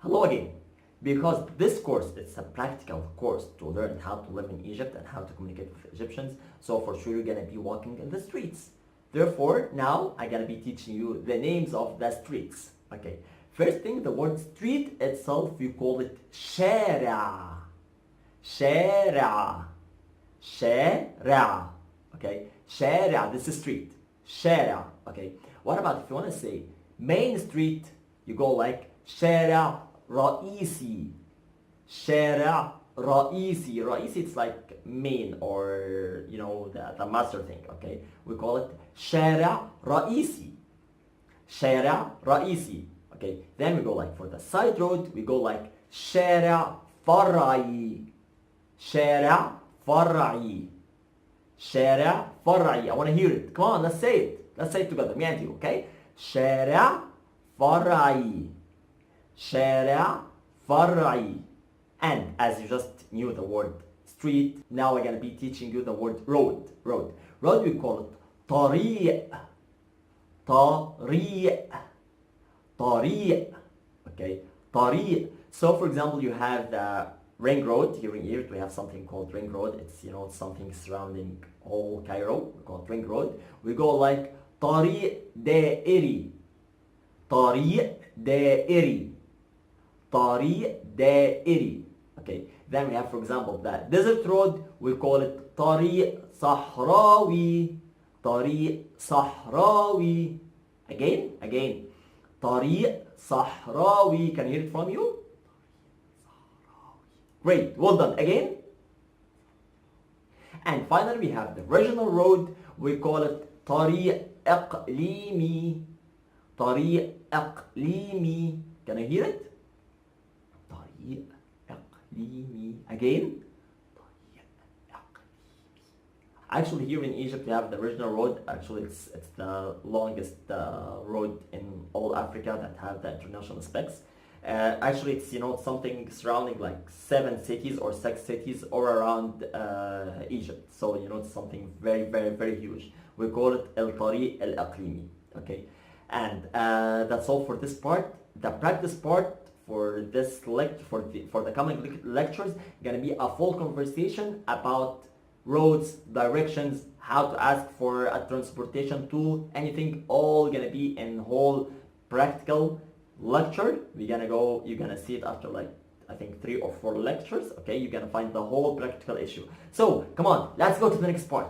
Hello again. Because this course, it's a practical course to learn how to live in Egypt and how to communicate with Egyptians. So for sure you're gonna be walking in the streets. Therefore, now I'm gonna be teaching you the names of the streets. Okay. First thing, the word street itself, you call it شارع. شارع. شارع. Okay. شارع, this is street. شارع. Okay. What about if you want to say main street, you go like شارع رئيسي. شارع رئيسي. رئيسي, it's like main or, you know, the master thing, okay? We call it شارع رئيسي. شارع رئيسي. Okay, then we go like for the side road, we go like شارع فرعي. شارع فرعي. شارع فرعي. I want to hear it. Come on, let's say it. Let's say it together, me and you, okay? شارع فرعي. شارع فرعي. And as you just knew the word street, now we're gonna be teaching you the word road. Road. Road, we call it طريق. طريق. طريق. Okay, طريق. So for example, you have the ring road. Here in Egypt we have something called ring road. It's, you know, something surrounding all Cairo. We call it ring road. We go like طريق دائري. طريق دائري. طريق دائري. Okay, then we have, for example, the desert road. We call it طريق صحراوي. طريق صحراوي. Again. طريق صحراوي. Can you hear it from you? Great, well done. Again. And finally we have the regional road. We call it طريق إقليمي. طريق إقليمي. Can you hear it? طريق إقليمي. Again. طريق إقليمي. Actually, here in Egypt we have the regional road. Actually, it's the longest road in all Africa that have the international specs. Actually, it's, you know, something surrounding like 7 cities or 6 cities all around Egypt. So, you know, it's something very huge. We call it الطريق الإقليمي. Okay, and that's all for this part. The practice part for this for the coming lectures gonna be a full conversation about roads, directions, how to ask for a transportation tool, anything, all gonna be in whole practical lecture. You're gonna see it after like I think 3 or 4 lectures. Okay, you're gonna find the whole practical issue. So come on, let's go to the next part.